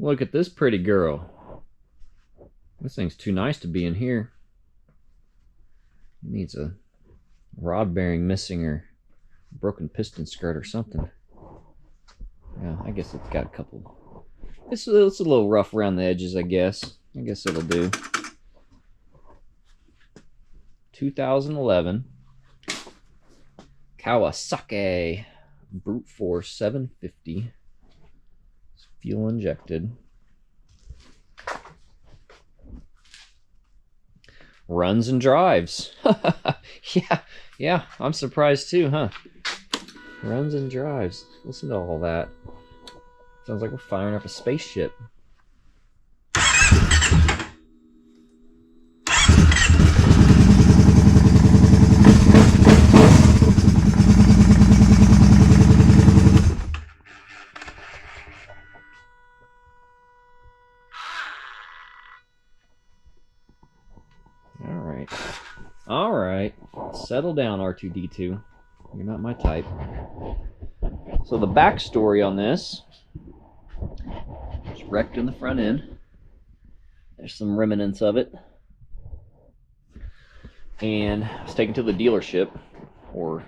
Look at this pretty girl. This thing's too nice to be in here. It needs a rod bearing missing or broken piston skirt or something. Yeah, I guess it's got a couple. It's a little rough around the edges, I guess. I guess it'll do. 2011 Kawasaki Brute Force 750. It's fuel injected. Runs and drives. Yeah, I'm surprised too, huh? Runs and drives. Listen to all that. Sounds like we're firing up a spaceship. All right. Settle down, R2-D2. You're not my type. So the backstory on this, it's wrecked in the front end. There's some remnants of it. And I was taken to the dealership, or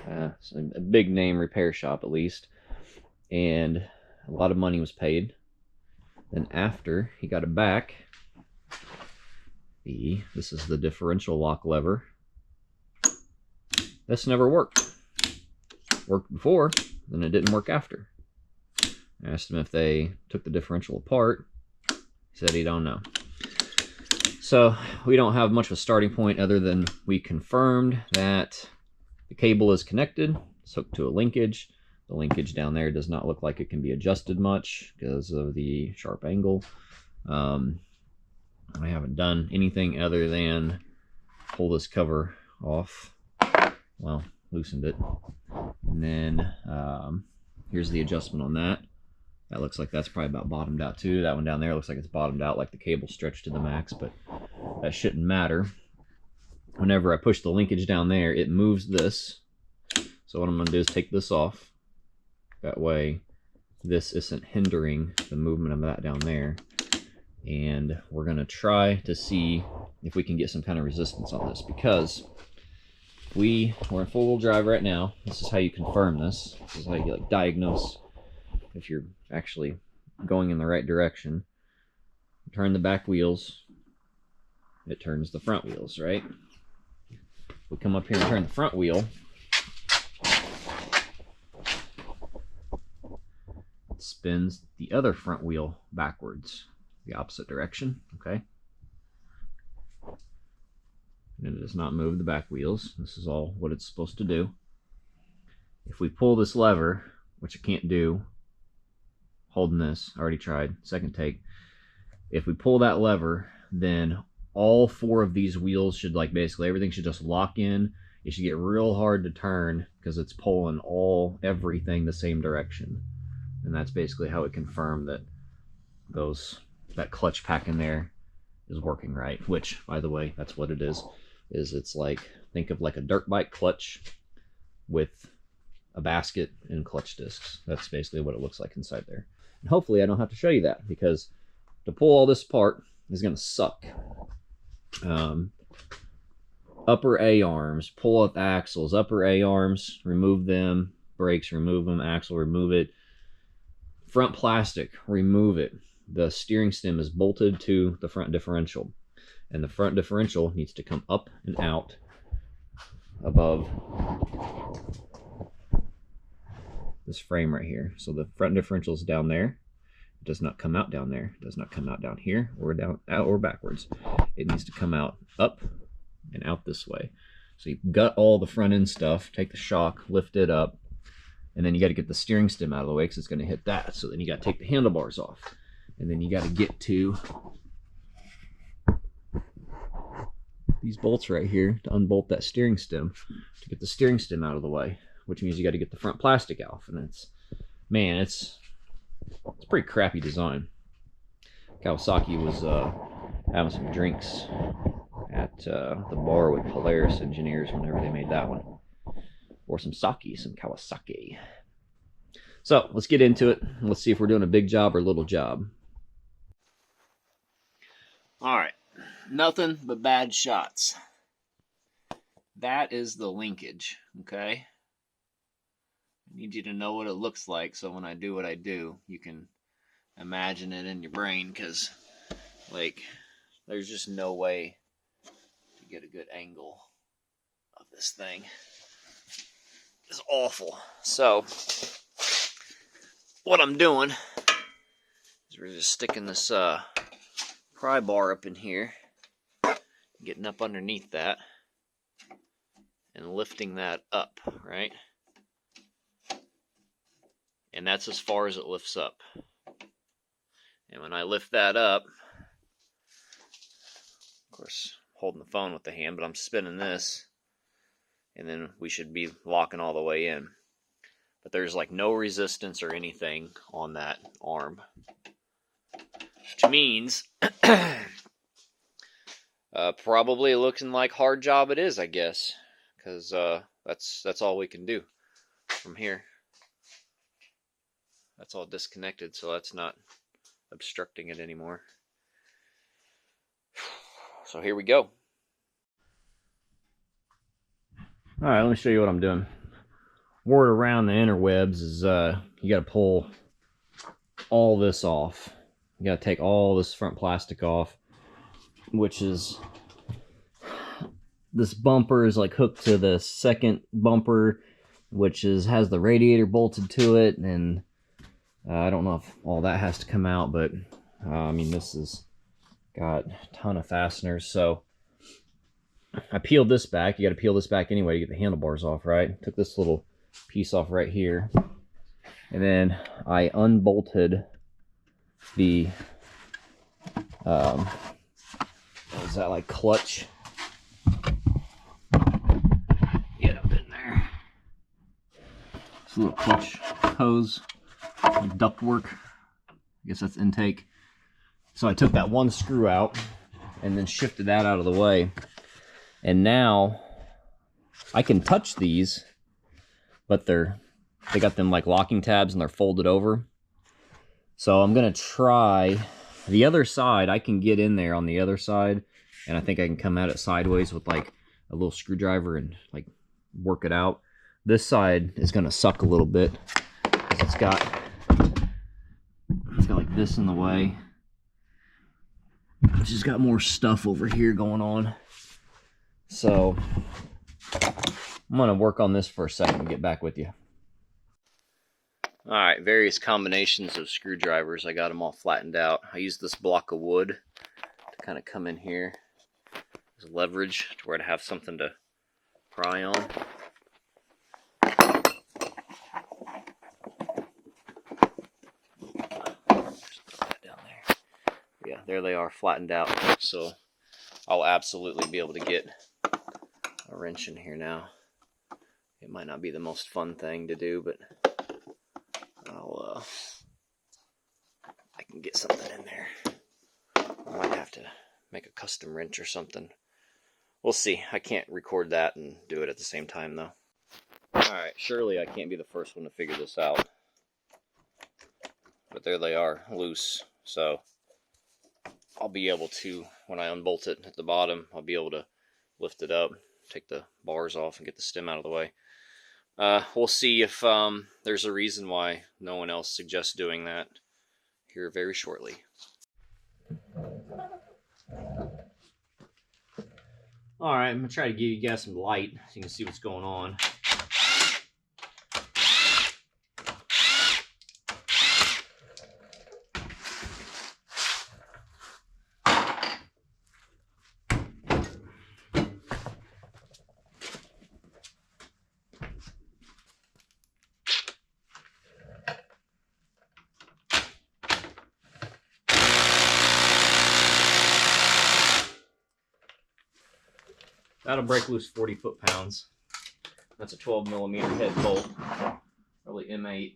a big name repair shop at least, and a lot of money was paid. Then after he got it back, this is the differential lock lever. This never worked. Worked before, then it didn't work after. I asked him if they took the differential apart. He said he don't know. So we don't have much of a starting point other than we confirmed that the cable is connected. It's hooked to a linkage. The linkage down there does not look like it can be adjusted much because of the sharp angle. I haven't done anything other than pull this cover off. Well, loosened it. And then here's the adjustment on that. That looks like that's probably about bottomed out too. That one down there looks like it's bottomed out, like the cable stretched to the max, but that shouldn't matter. Whenever I push the linkage down there, it moves this. So what I'm going to do is take this off. That way this isn't hindering the movement of that down there. And we're going to try to see if we can get some kind of resistance on this, because we're in full-wheel drive right now. This is how you confirm this. This is how you like diagnose if you're actually going in the right direction. Turn the back wheels, it turns the front wheels, right? We come up here and turn the front wheel. It spins the other front wheel backwards, the opposite direction, okay? And it does not move the back wheels. This is all what it's supposed to do. If we pull this lever, which I can't do, holding this, I already tried, second take. If we pull that lever, then all four of these wheels should, like, basically everything should just lock in. It should get real hard to turn because it's pulling everything the same direction. And that's basically how it confirmed that that clutch pack in there is working right, which, by the way, that's what it is it's like, think of like a dirt bike clutch with a basket and clutch discs. That's basically what it looks like inside there. And hopefully I don't have to show you that, because to pull all this apart is going to suck. Upper A-arms, pull up axles, upper A-arms, remove them, brakes, remove them, axle, remove it. Front plastic, remove it. The steering stem is bolted to the front differential, and the front differential needs to come up and out above this frame right here. So the front differential is down there. It does not come out down there. It does not come out down here or down out or backwards. It needs to come out up and out this way. So you gut all the front end stuff, take the shock, lift it up, and then you got to get the steering stem out of the way because it's going to hit that. So then you got to take the handlebars off. And then you got to get to these bolts right here to unbolt that steering stem to get the steering stem out of the way, which means you got to get the front plastic off. And it's pretty crappy design. Kawasaki was having some drinks at the bar with Polaris engineers whenever they made that one, or some sake, some Kawasaki. So let's get into it. Let's see if we're doing a big job or a little job. All right, nothing but bad shots. That is the linkage, okay? I need you to know what it looks like, so when I do what I do, you can imagine it in your brain, because, like, there's just no way to get a good angle of this thing. It's awful. So, what I'm doing is we're just sticking this pry bar up in here, getting up underneath that, and lifting that up, right? And that's as far as it lifts up. And when I lift that up, of course, holding the phone with the hand, but I'm spinning this, and then we should be locking all the way in. But there's like no resistance or anything on that arm, which means probably looking like hard job it is, I guess, because that's all we can do from here. That's all disconnected, so that's not obstructing it anymore. So here we go. All right, let me show you what I'm doing. Word around the interwebs is you got to pull all this off. You got to take all this front plastic off, which is, this bumper is like hooked to the second bumper, which has the radiator bolted to it, and I don't know if all that has to come out, but I mean, this has got a ton of fasteners. So I peeled this back. You got to peel this back anyway to get the handlebars off, right? Took this little piece off right here, and then I unbolted the what is that, like clutch? Get up in there. It's a little clutch hose, duct work. I guess that's intake. So I took that one screw out and then shifted that out of the way. And now I can touch these, but they got them like locking tabs and they're folded over. So I'm gonna try the other side. I can get in there on the other side, and I think I can come at it sideways with like a little screwdriver and like work it out. This side is gonna suck a little bit because it's got like this in the way. It's just got more stuff over here going on. So I'm gonna work on this for a second and get back with you. All right, various combinations of screwdrivers. I got them all flattened out. I used this block of wood to kind of come in here as leverage to where to have something to pry on. Yeah, there they are, flattened out. So I'll absolutely be able to get a wrench in here now. It might not be the most fun thing to do, but I can get something in there. I might have to make a custom wrench or something. We'll see. I can't record that and do it at the same time, though. Alright, surely I can't be the first one to figure this out. But there they are, loose. So I'll be able to, when I unbolt it at the bottom, I'll be able to lift it up, take the bars off, and get the stem out of the way. We'll see if there's a reason why no one else suggests doing that here very shortly. Alright, I'm going to try to give you guys some light so you can see what's going on. That'll break loose 40 foot-pounds. That's a 12mm head bolt, probably M8.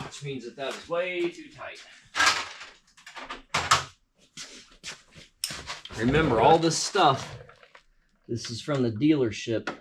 Which means that is way too tight. Remember, all this stuff, this is from the dealership.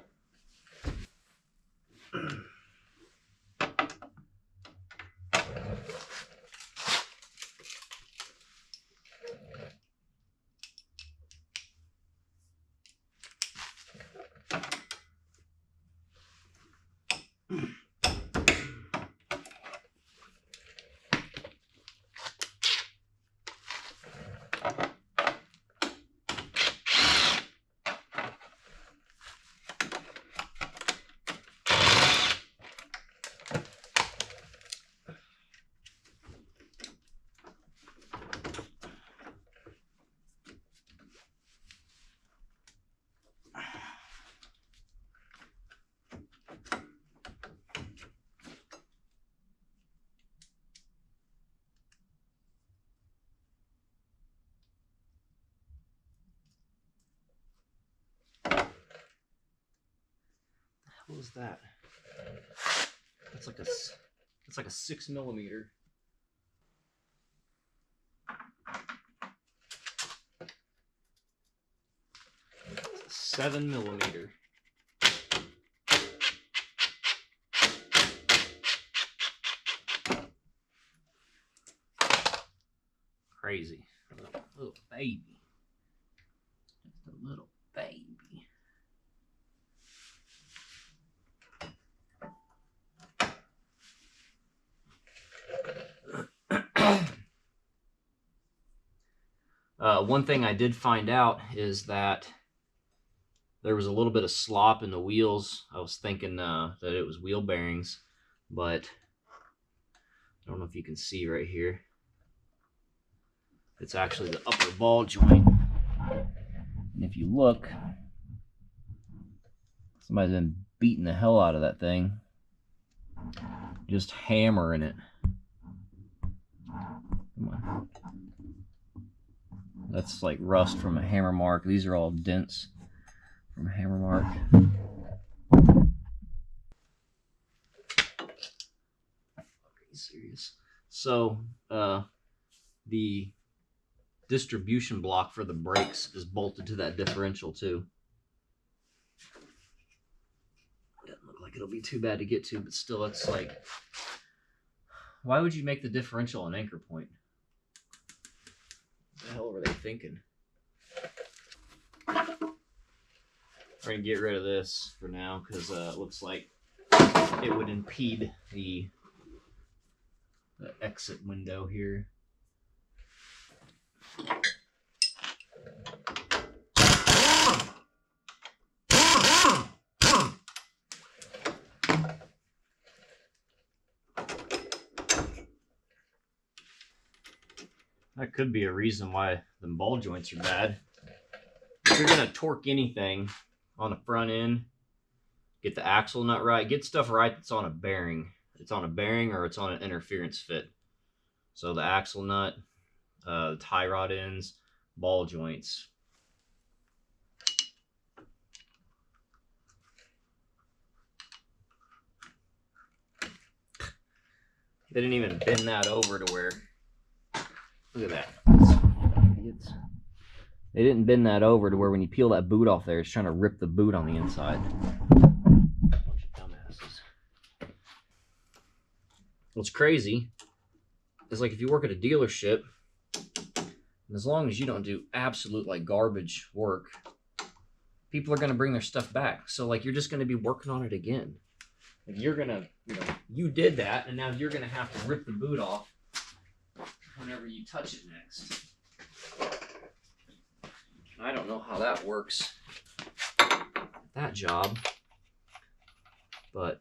What was that? That's like a 6 millimeter. 7 millimeter. Crazy. Little baby. Just a little baby. One thing I did find out is that there was a little bit of slop in the wheels. I was thinking that it was wheel bearings, but I don't know if you can see right here. It's actually the upper ball joint. And if you look, somebody's been beating the hell out of that thing. Just hammering it. Come on. That's like rust from a hammer mark. These are all dents from a hammer mark. Are you serious? So the distribution block for the brakes is bolted to that differential too. Doesn't look like it'll be too bad to get to, but still, it's like, why would you make the differential an anchor point? What the hell were they thinking? We're gonna get rid of this for now because it looks like it would impede the exit window here. That could be a reason why the ball joints are bad. If you're gonna torque anything on the front end, get the axle nut right, get stuff right that's on a bearing. It's on a bearing or it's on an interference fit. So the axle nut, the tie rod ends, ball joints. They didn't even bend that over to where, look at that. They didn't bend that over to where when you peel that boot off there, it's trying to rip the boot on the inside. Bunch of dumbasses. What's crazy is, like, if you work at a dealership, and as long as you don't do absolute like garbage work, people are going to bring their stuff back. So like, you're just going to be working on it again. Like, you're going to, you did that, and now you're going to have to rip the boot off whenever you touch it next. I don't know how that works, that job, but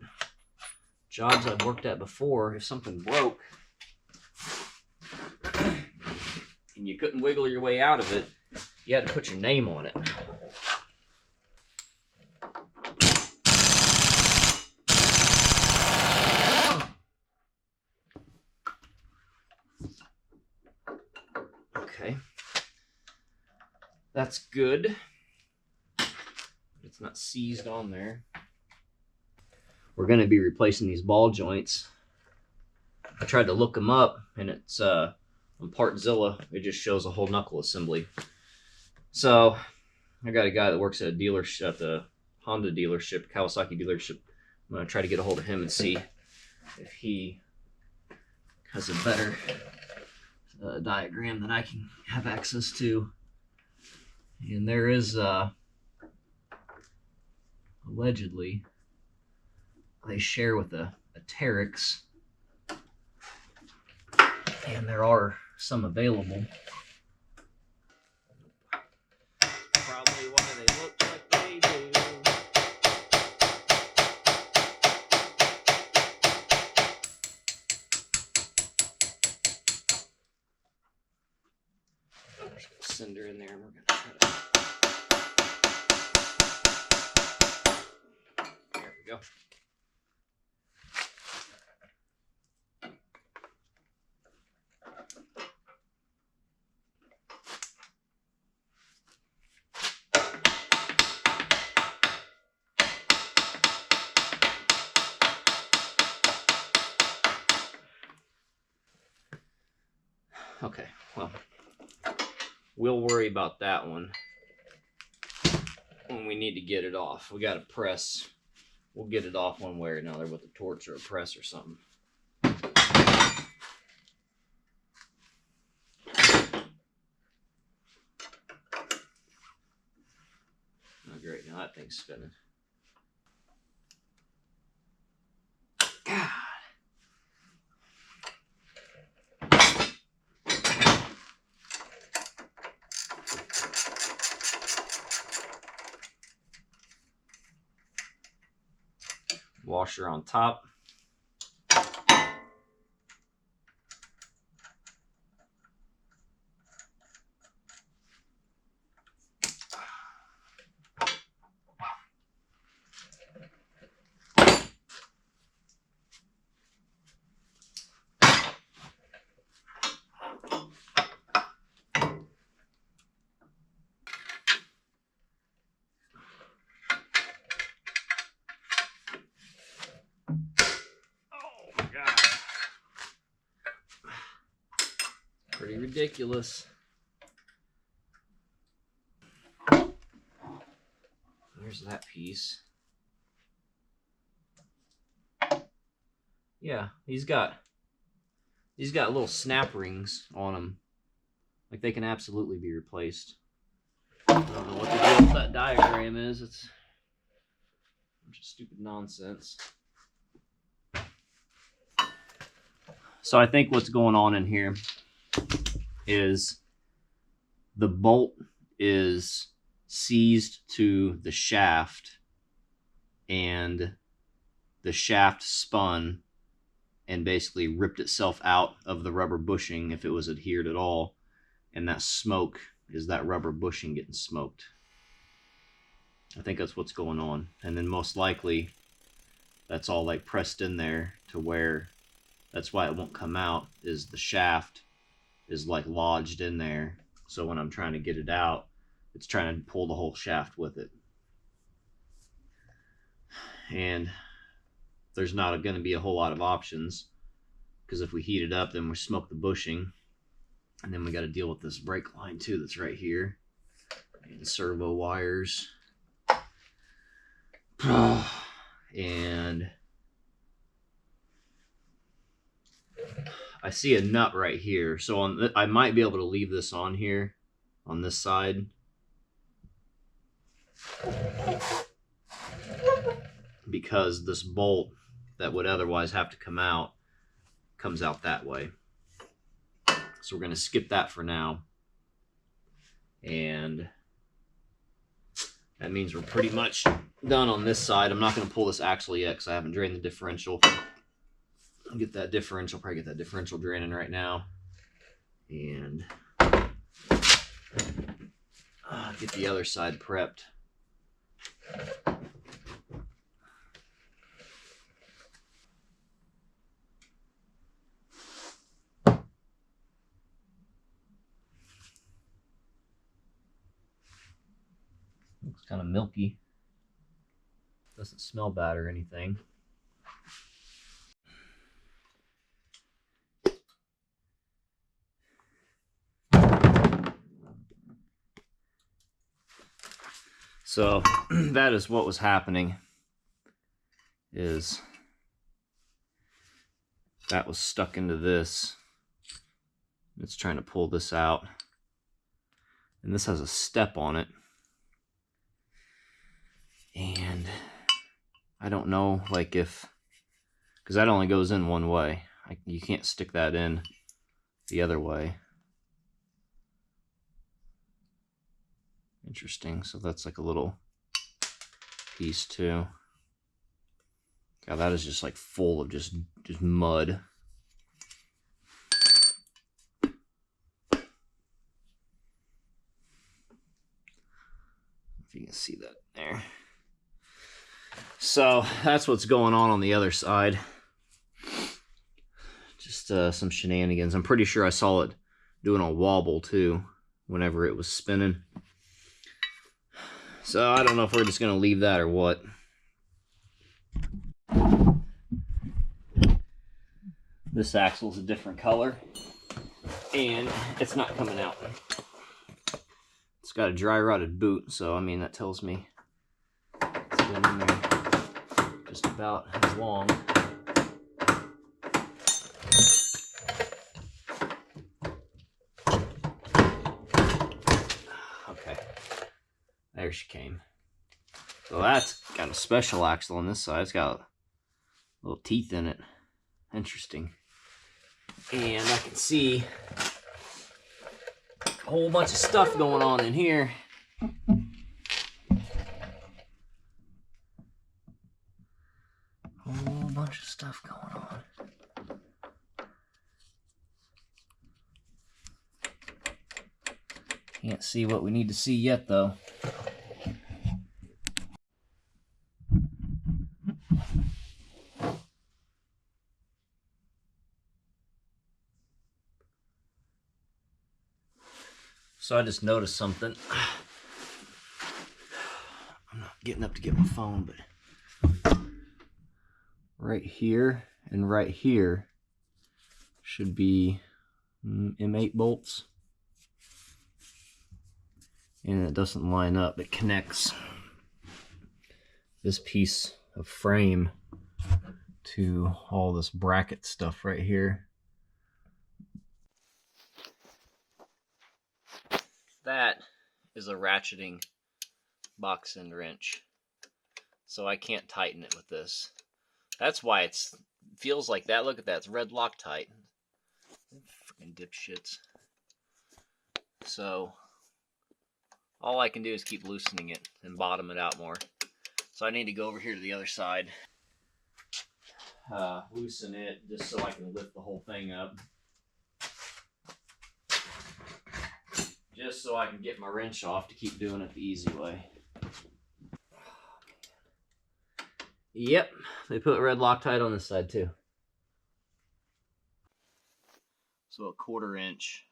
jobs I've worked at before, if something broke and you couldn't wiggle your way out of it, you had to put your name on it. Okay. That's good. It's not seized on there. We're going to be replacing these ball joints. I tried to look them up, and it's on Partzilla. It just shows a whole knuckle assembly. So I got a guy that works at a dealership, at the Honda dealership, Kawasaki dealership. I'm going to try to get a hold of him and see if he has a better diagram that I can have access to. And there is, allegedly, they share with a Terex, and there are some available. Probably why they look like they do. There's a cinder in there, and we're going to try to... There we go. Okay, well, we'll worry about that one when we need to get it off. We got to press. We'll get it off one way or another with a torch or a press or something. Oh, great. Now that thing's spinning. God. Washer on top. Pretty ridiculous. There's that piece. Yeah, he's got little snap rings on them. Like they can absolutely be replaced. I don't know what the deal with that diagram is. It's a bunch of stupid nonsense. So I think what's going on in here is the bolt is seized to the shaft and the shaft spun and basically ripped itself out of the rubber bushing if it was adhered at all, and that smoke is that rubber bushing getting smoked. I think that's what's going on, and then most likely that's all like pressed in there to where that's why it won't come out, is the shaft is like lodged in there, so when I'm trying to get it out, it's trying to pull the whole shaft with it. And there's not going to be a whole lot of options, because if we heat it up, then we smoke the bushing, and then we got to deal with this brake line too that's right here, and servo wires. And I see a nut right here, so I might be able to leave this on here on this side, because this bolt that would otherwise have to come out comes out that way. So we're going to skip that for now, and that means we're pretty much done on this side. I'm not going to pull this axle yet because I haven't drained the differential. I'll get that differential, probably get that differential draining right now, and get the other side prepped. Looks kind of milky. Doesn't smell bad or anything. So that is what was happening, is that was stuck into this. It's trying to pull this out, and this has a step on it, and I don't know, like, if, because that only goes in one way, you can't stick that in the other way. Interesting. So that's like a little piece too. God, that is just like full of just mud. If you can see that there. So that's what's going on the other side. Just some shenanigans. I'm pretty sure I saw it doing a wobble too whenever it was spinning. So I don't know if we're just going to leave that or what. This axle's a different color. and it's not coming out. It's got a dry rotted boot, so I mean that tells me it's been in there just about as long. Okay, there she came. So that's got a special axle on this side. It's got little teeth in it. Interesting. And I can see a whole bunch of stuff going on in here. A whole bunch of stuff going on. Can't see what we need to see yet, though. So I just noticed something. I'm not getting up to get my phone, but right here and right here should be M8 bolts. And it doesn't line up. It connects this piece of frame to all this bracket stuff right here. That is a ratcheting box end wrench, so I can't tighten it with this. That's why it feels like that. Look at that, it's red Loctite. Freaking dipshits. So all I can do is keep loosening it and bottom it out more. So I need to go over here to the other side, loosen it just so I can lift the whole thing up. Just so I can get my wrench off to keep doing it the easy way. Yep, they put red Loctite on this side too. So a 1/4 inch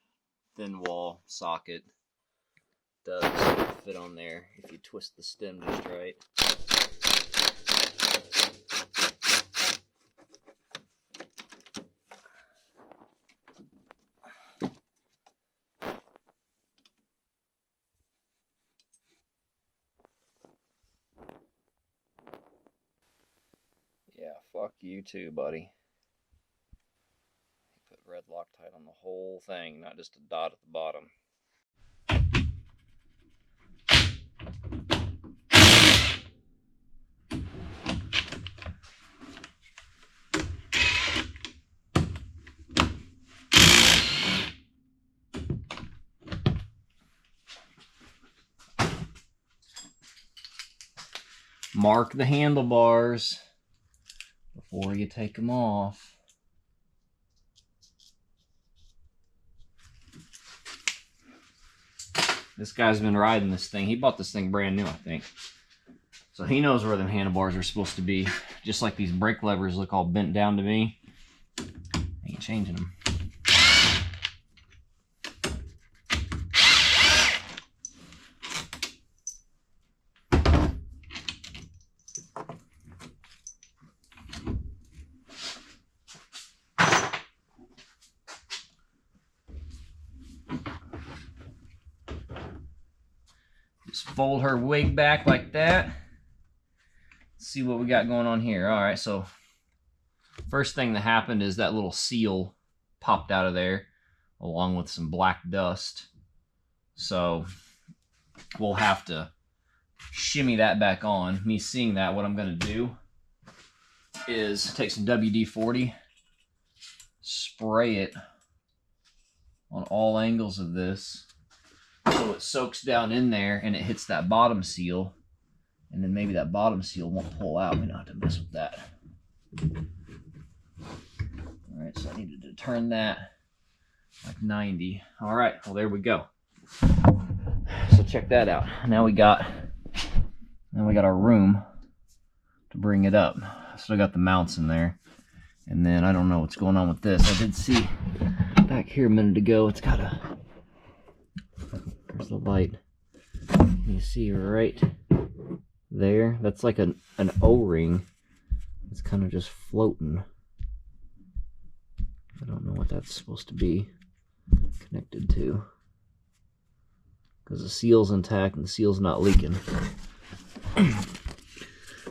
thin wall socket does fit on there if you twist the stem just right. Yeah, fuck you too, buddy. Put red Loctite on the whole thing, not just a dot at the bottom. Mark the handlebars before you take them off. This guy's been riding this thing. He bought this thing brand new, I think. So he knows where them handlebars are supposed to be. Just like these brake levers look all bent down to me. Ain't changing them. Just fold her wig back like that. Let's see what we got going on here. All right, so first thing that happened is that little seal popped out of there along with some black dust. So we'll have to shimmy that back on. Me seeing that, what I'm gonna do is take some WD-40, spray it on all angles of this so it soaks down in there and it hits that bottom seal, and then maybe that bottom seal won't pull out. We don't have to mess with that. All right, so I needed to turn that like 90. All right, well, there we go. So check that out. Now we got our room to bring it up. Still got the mounts in there. And then I don't know what's going on with this. I did see back here a minute ago, it's got a, there's the light. You see right there? That's like an O-ring. It's kind of just floating. I don't know what that's supposed to be. connected to, because the seal's intact and the seal's not leaking.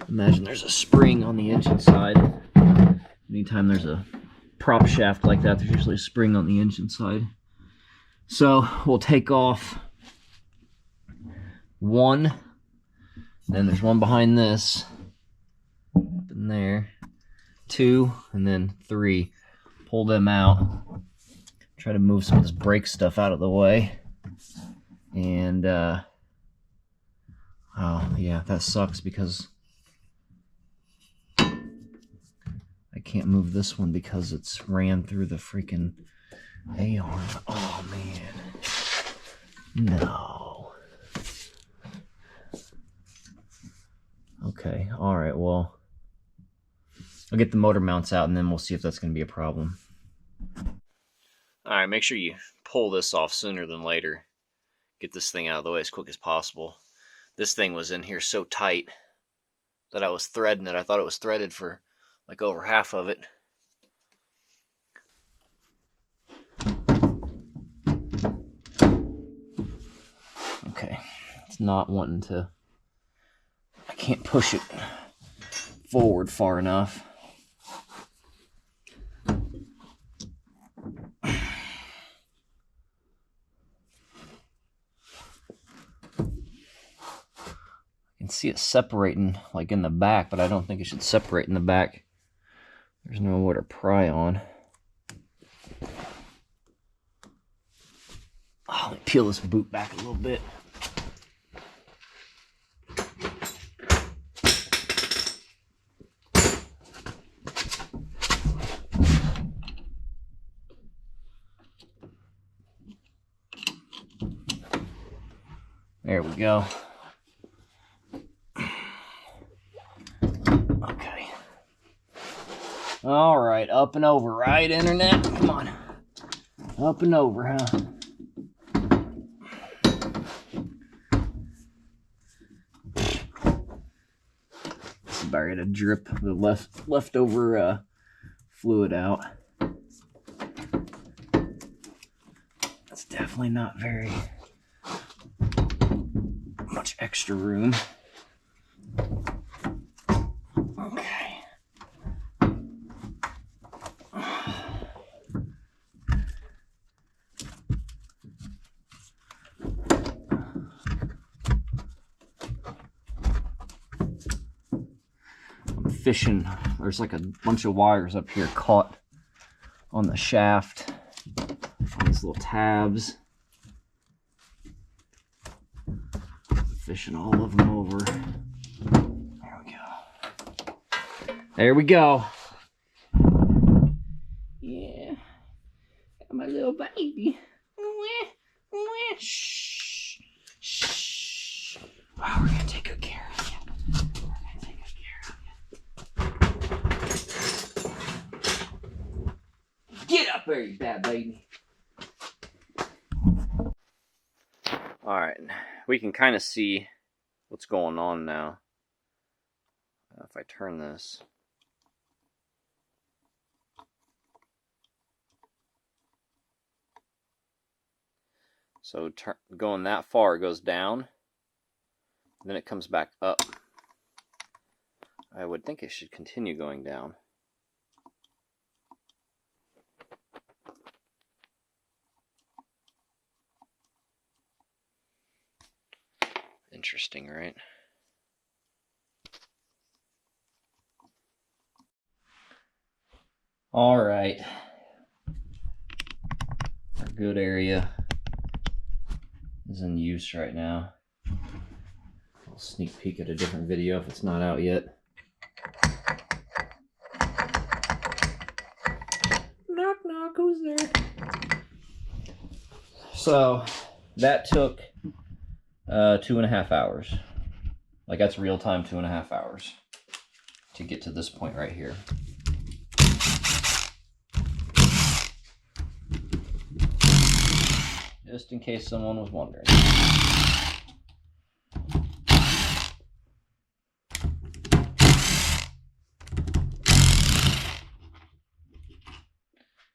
Imagine there's a spring on the engine side. Anytime there's a prop shaft like that, there's usually a spring on the engine side. So we'll take off one, then there's one behind this, up in there, two, and then three. Pull them out. Try to move some of this brake stuff out of the way. And, oh yeah, that sucks because I can't move this one because it's ran through the freaking A-arm. Oh, man. No. Okay, alright, well, I'll get the motor mounts out and then we'll see if that's going to be a problem. Alright, make sure you pull this off sooner than later. Get this thing out of the way as quick as possible. This thing was in here so tight that I was threading it. I thought it was threaded for like over half of it. Okay, it's not wanting to, I can't push it forward far enough. I can see it separating like in the back, but I don't think it should separate in the back. There's nowhere to pry on. Oh, let me peel this boot back a little bit. There we go. Okay. All right, up and over, right, Internet? Come on. Up and over, huh? This is about to drip the leftover fluid out. That's definitely not very much extra room. Okay. I'm fishing. There's like a bunch of wires up here caught on the shaft, on these little tabs. Fishing all of them over. There we go. There we go. Yeah. Got my little baby. Shh. Shh. Oh, we're gonna take good care of you. We're gonna take good care of you. Get up there, you bad baby. Alright, we can kind of see what's going on now. If I turn this. So going that far, it goes down. Then it comes back up. I would think it should continue going down. Interesting, right? All right. Our good area is in use right now. I'll sneak peek at a different video if it's not out yet. Knock, knock, who's there? So that took 2.5 hours. Like, that's real time 2.5 hours to get to this point right here. Just in case someone was wondering.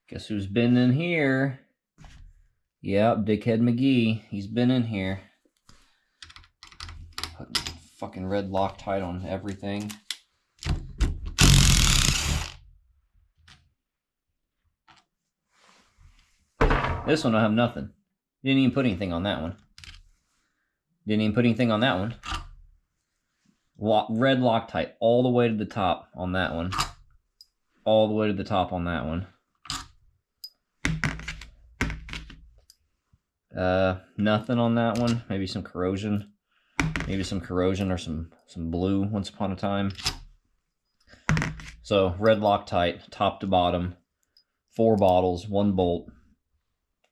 Guess who's been in here? Yep, Dickhead McGee. He's been in here. Putting fucking red Loctite on everything. This one don't have nothing. Didn't even put anything on that one. Didn't even put anything on that one. Red Loctite all the way to the top on that one. All the way to the top on that one. Nothing on that one. Maybe some corrosion. Maybe some corrosion or some blue once upon a time. So red Loctite, top to bottom. 4 bottles, 1 bolt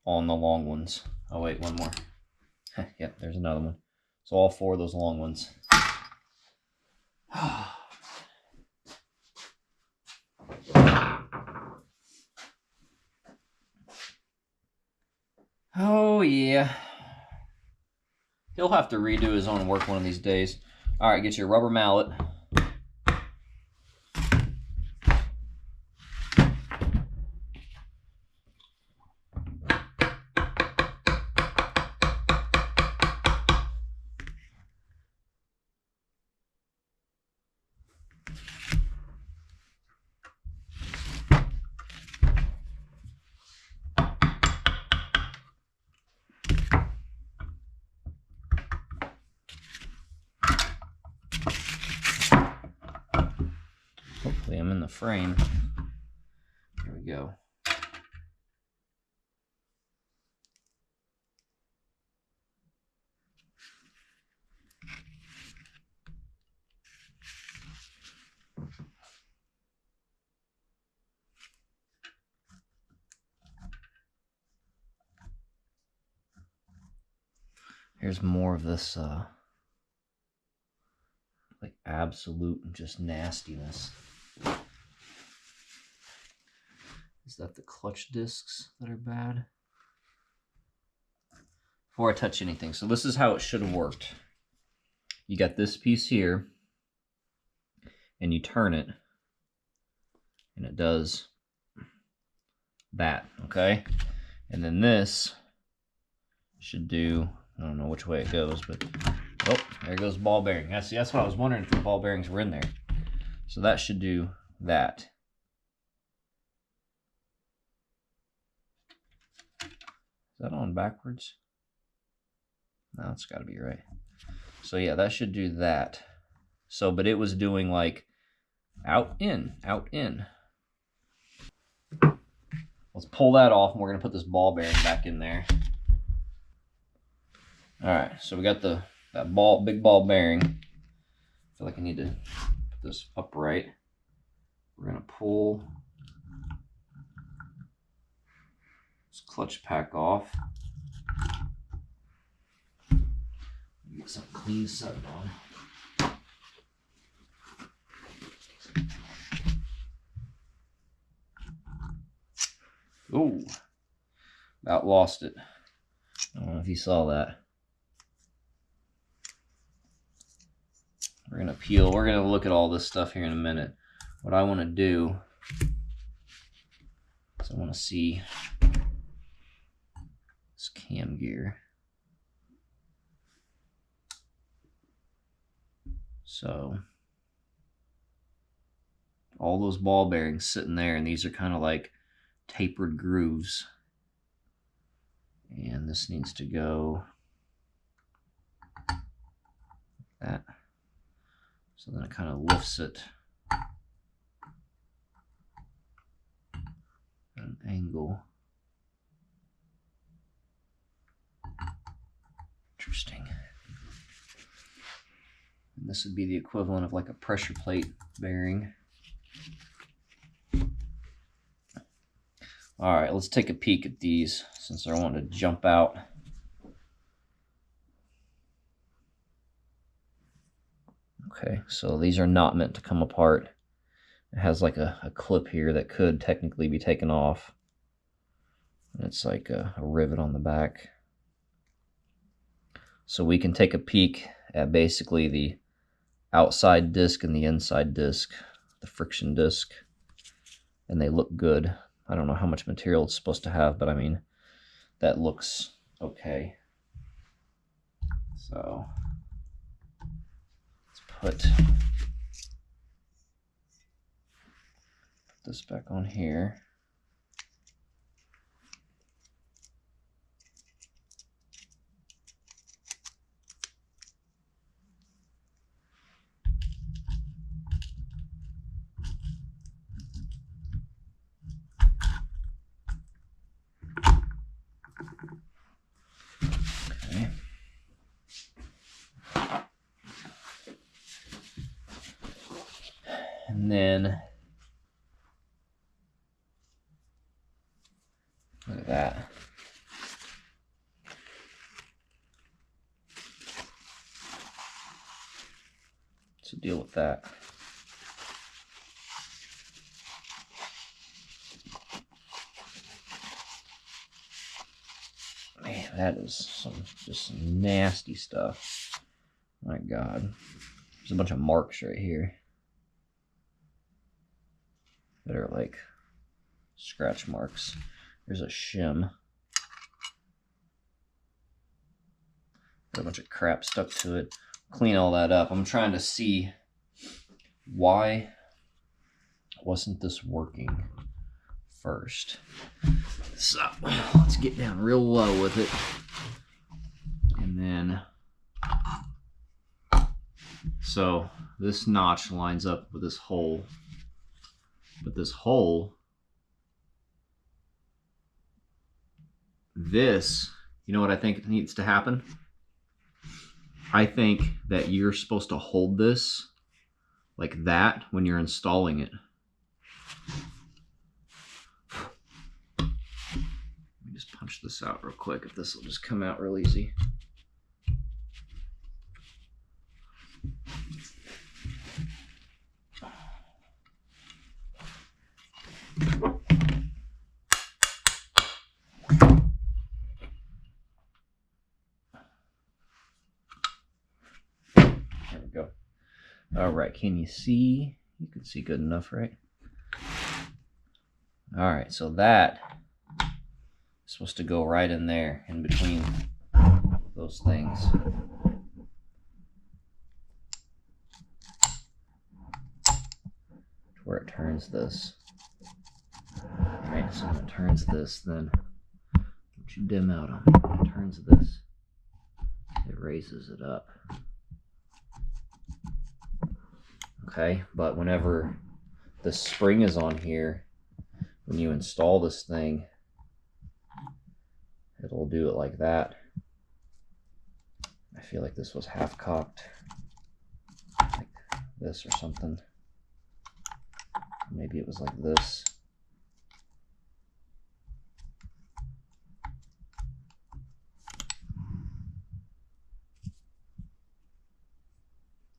on the long ones. Oh wait, one more. Yep, there's another one. So all 4 of those long ones. Oh yeah. He'll have to redo his own work one of these days. All right, get your rubber mallet. Hopefully I'm in the frame. There we go. Here's more of this like absolute just nastiness. Is that the clutch discs that are bad? Before I touch anything, so this is how it should have worked. You got this piece here, and you turn it, and it does that, okay? And then this should do, I don't know which way it goes, but, oh, there goes the ball bearing. That's what I was wondering if the ball bearings were in there. So that should do that. Is that on backwards? No, it's got to be right. So yeah, that should do that. So, but it was doing like out, in, out, in. Let's pull that off, and we're going to put this ball bearing back in there. All right, so we got that big ball bearing. I feel like I need to put this upright. We're going to pull this clutch pack off. Get some clean setting on. Oh, about lost it. I don't know if you saw that. We're gonna peel. We're gonna look at all this stuff here in a minute. What I want to do is I want to see this cam gear. So all those ball bearings sitting there, and these are kind of like tapered grooves. And this needs to go like that. So then it kind of lifts it at an angle. Interesting. And this would be the equivalent of like a pressure plate bearing. All right, let's take a peek at these since I want to jump out. Okay, so these are not meant to come apart. It has like a clip here that could technically be taken off. And it's like a rivet on the back. So we can take a peek at basically the outside disc and the inside disc, the friction disc, and they look good. I don't know how much material it's supposed to have, but I mean, that looks okay. So let's put this back on here. Okay. And then look at that. What's the deal with that? Man, that is just some nasty stuff. My God. There's a bunch of marks right here that are like scratch marks. There's a shim. Got a bunch of crap stuck to it. Clean all that up. I'm trying to see why wasn't this working first. So let's get down real low with it. And then, so this notch lines up with this hole. But this hole, this, you know what I think needs to happen? I think that you're supposed to hold this like that when you're installing it. Let me just punch this out real quick if this will just come out real easy. There we go. All right, can you see? You can see good enough, right? All right, so that is supposed to go right in there, in between those things. Where it turns this. All right, so when it turns this, then don't you dim out on it. When it turns this, it raises it up. Okay, but whenever the spring is on here, when you install this thing, it'll do it like that. I feel like this was half cocked, like this or something. Maybe it was like this.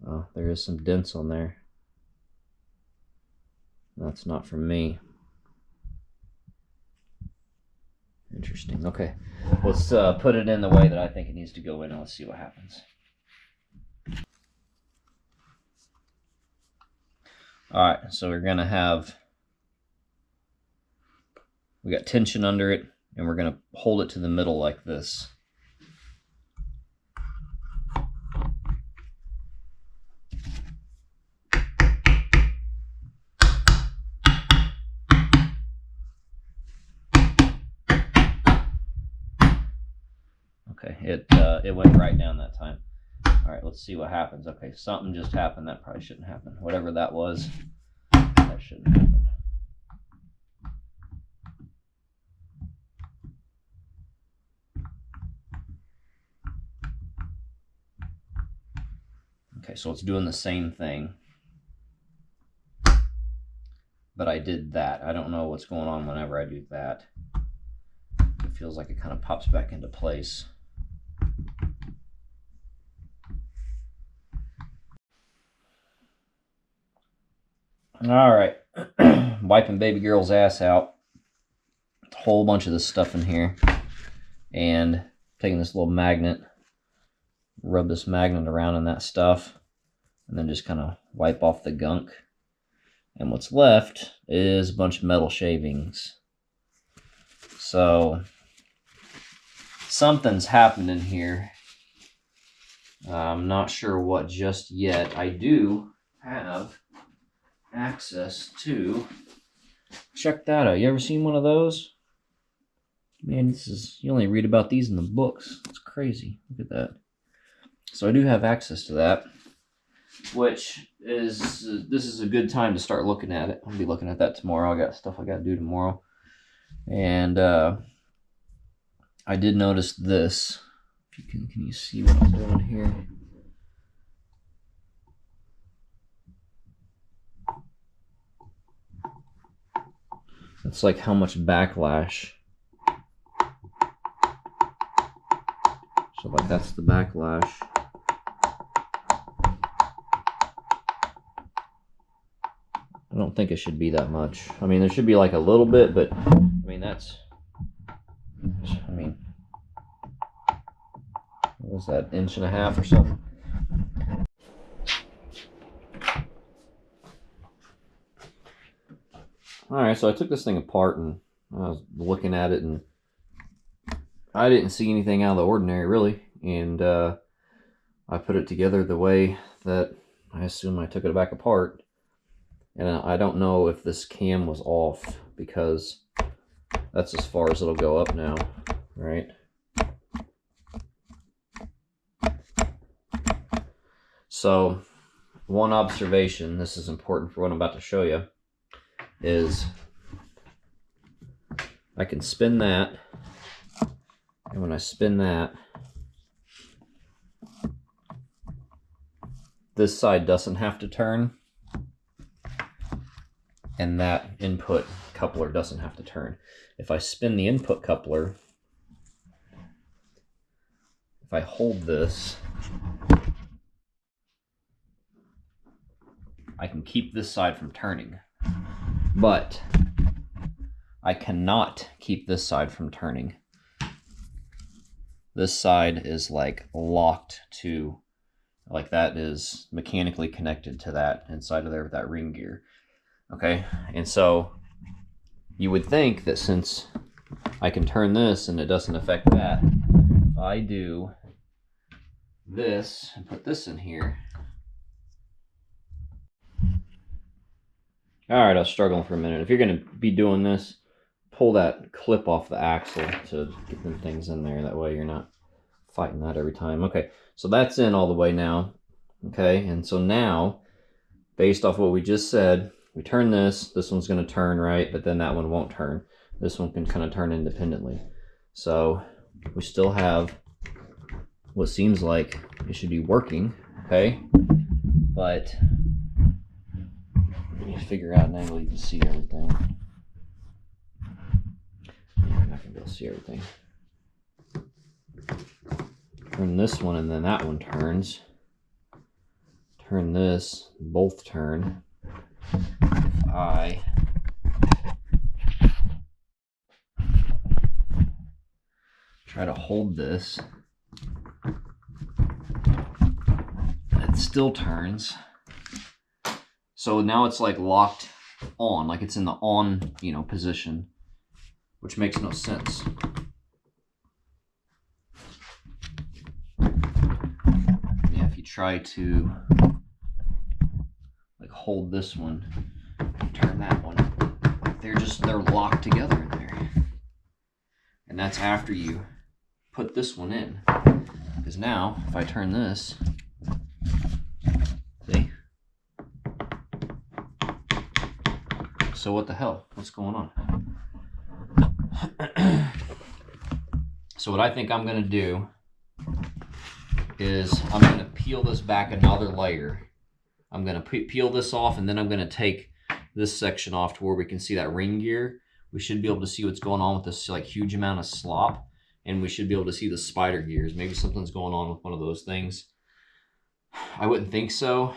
Oh, there is some dents on there. That's not from me. Interesting. Okay, let's put it in the way that I think it needs to go in, and let's see what happens. All right, so we're gonna have, we got tension under it, and we're gonna hold it to the middle like this. Okay, it went right down that time. All right, let's see what happens. Okay, something just happened. That probably shouldn't happen. Whatever that was, that shouldn't happen. Okay, so it's doing the same thing, but I did that. I don't know what's going on whenever I do that. It feels like it kind of pops back into place. All right, wiping baby girl's ass out. A whole bunch of this stuff in here, and taking this little magnet, rub this magnet around in that stuff, and then just kind of wipe off the gunk. And what's left is a bunch of metal shavings. So something's happening here. I'm not sure what just yet. I do have access to... Check that out. You ever seen one of those? Man, you only read about these in the books. It's crazy. Look at that. So I do have access to that, which is, this is a good time to start looking at it. I'll be looking at that tomorrow. I got stuff I got to do tomorrow. And I did notice this. If you can you see what I'm doing here? It's like how much backlash. So like that's the backlash. I don't think it should be that much. I mean, there should be like a little bit, but I mean, that's, I mean, what was that, 1.5 inches or something? All right, so I took this thing apart and I was looking at it and I didn't see anything out of the ordinary, really. And I put it together the way that I assume I took it back apart. And I don't know if this cam was off because that's as far as it'll go up now, right? So, one observation, this is important for what I'm about to show you, is I can spin that, and when I spin that, this side doesn't have to turn, and that input coupler doesn't have to turn. If I spin the input coupler, if I hold this, I can keep this side from turning, but I cannot keep this side from turning. This side is like locked to, like that is mechanically connected to that inside of there with that ring gear. Okay, and so you would think that since I can turn this and it doesn't affect that, if I do this and put this in here. All right, I was struggling for a minute. If you're going to be doing this, pull that clip off the axle to get them things in there. That way you're not fighting that every time. Okay, so that's in all the way now. Okay, and so now, based off what we just said, we turn this one's going to turn, right? But then that one won't turn. This one can kind of turn independently. So we still have what seems like it should be working, okay? But let me figure out an angle you can see everything. You're not going to be able to see everything. Turn this one and then that one turns. Turn this, both turn. If I try to hold this, it still turns. So now it's like locked on, like it's in the on, position, which makes no sense. Yeah, if you try to like hold this one and turn that one, they're locked together in there. And that's after you put this one in. Because now, if I turn this, see? So what the hell? What's going on? So what I think I'm going to do is I'm going to peel this back another layer. I'm going to peel this off, and then I'm going to take this section off to where we can see that ring gear. We should be able to see what's going on with this like huge amount of slop, and we should be able to see the spider gears. Maybe something's going on with one of those things. I wouldn't think so.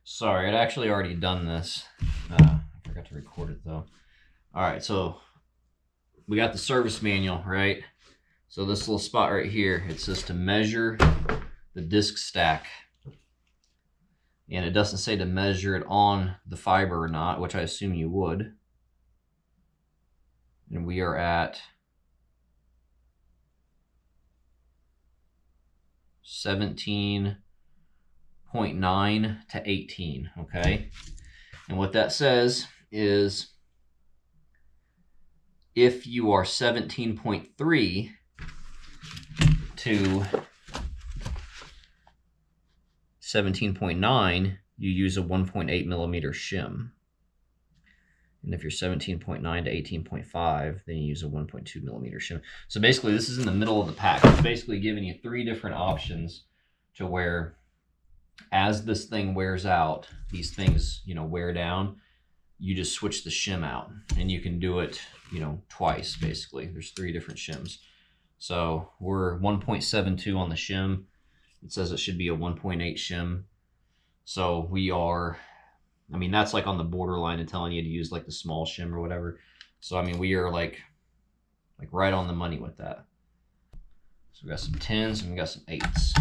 Sorry, I'd actually already done this. I forgot to record it though. All right, so we got the service manual, right? So this little spot right here, it says to measure the disc stack. And it doesn't say to measure it on the fiber or not, which I assume you would. and we are at 17.9 to 18, okay? And what that says is if you are 17.3 to 17.9, you use a 1.8 millimeter shim. And if you're 17.9 to 18.5, then you use a 1.2 millimeter shim. So basically, this is in the middle of the pack. It's basically giving you 3 different options to where, as this thing wears out, these things, you know, wear down, you just switch the shim out. And you can do it, you know, twice, basically. There's 3 different shims. So we're 1.72 on the shim. It says it should be a 1.8 shim. So we are, I mean, that's like on the borderline of telling you to use like the small shim or whatever. So, I mean, we are like right on the money with that. So we got some 10s and we got some 8s.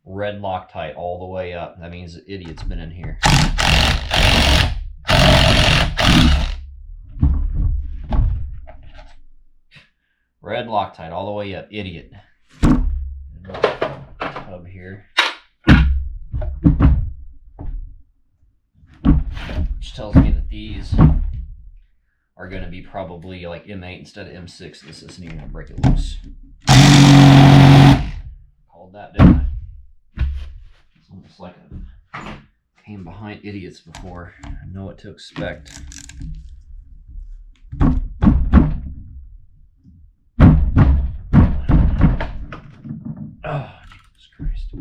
Red Loctite all the way up. That means the idiot's been in here. Red Loctite all the way up, idiot. Tub here. Which tells me that these are going to be probably like M8 instead of M6. This isn't even going to break it loose. Called that, didn't I? It's almost like I came behind idiots before. I know what to expect. Oh, Jesus Christ.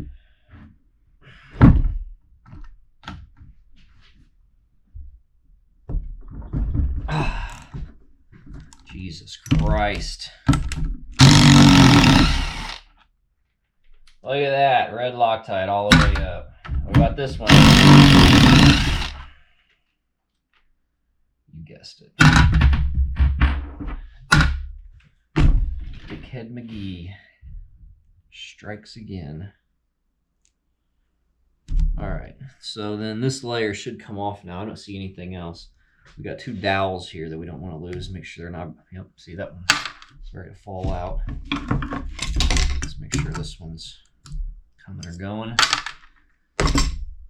Ah, Jesus Christ. Look at that, red Loctite all the way up. What about this one? You guessed it. Dickhead McGee strikes again. All right, so then this layer should come off now. I don't see anything else. We got 2 dowels here that we don't want to lose. Make sure they're not, yep, see that one? It's ready to fall out. Let's make sure this one's coming or going.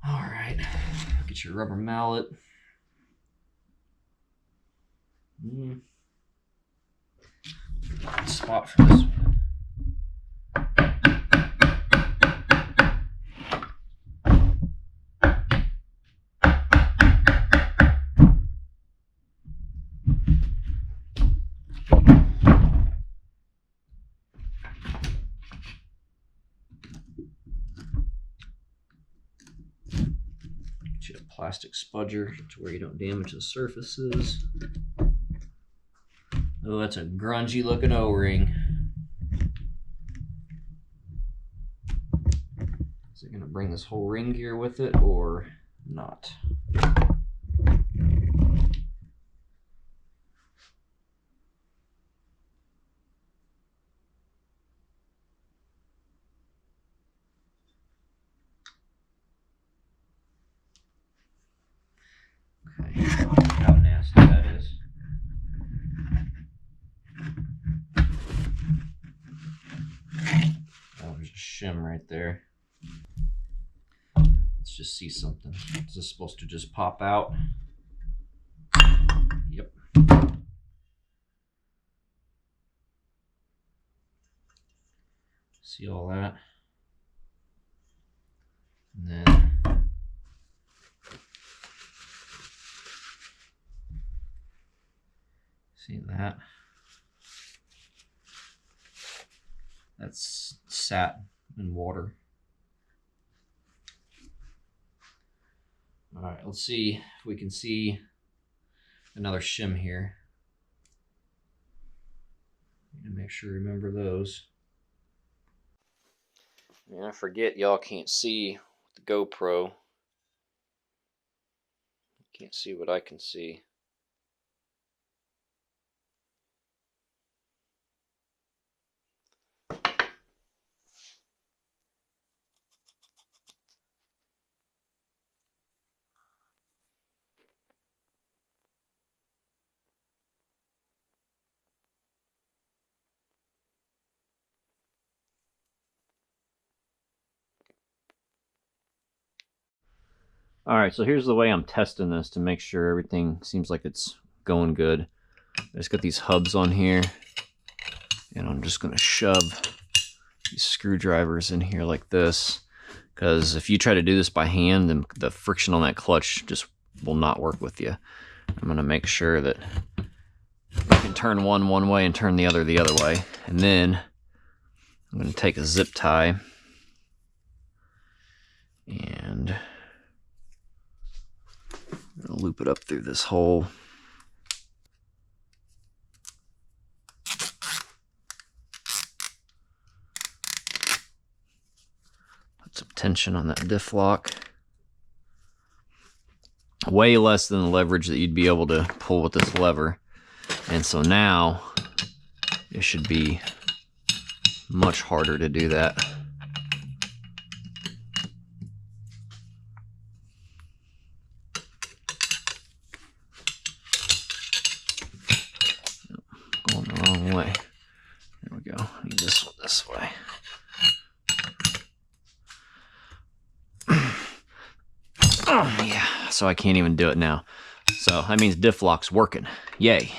All right, get your rubber mallet. Good spot for this one. Get you a plastic spudger to where you don't damage the surfaces. Oh, that's a grungy looking O-ring. Is it going to bring this whole ring gear with it or not? Okay, how nasty that is. Oh, there's a shim right there. Let's just see something. Is this supposed to just pop out? Yep. See all that? And then see that? That's sat in water. All right, let's see if we can see another shim here. Need to make sure to remember those. Man, I forget y'all can't see with the GoPro. Can't see what I can see. All right, so here's the way I'm testing this to make sure everything seems like it's going good. I just got these hubs on here, and I'm just gonna shove these screwdrivers in here like this, because if you try to do this by hand, then the friction on that clutch just will not work with you. I'm gonna make sure that I can turn one way and turn the other way, and then I'm gonna take a zip tie and loop it up through this hole. Put some tension on that diff lock. Way less than the leverage that you'd be able to pull with this lever. And so now it should be much harder to do that. Going the wrong way. There we go. I need this one this way. Oh, yeah. So I can't even do it now. So that means diff lock's working. Yay.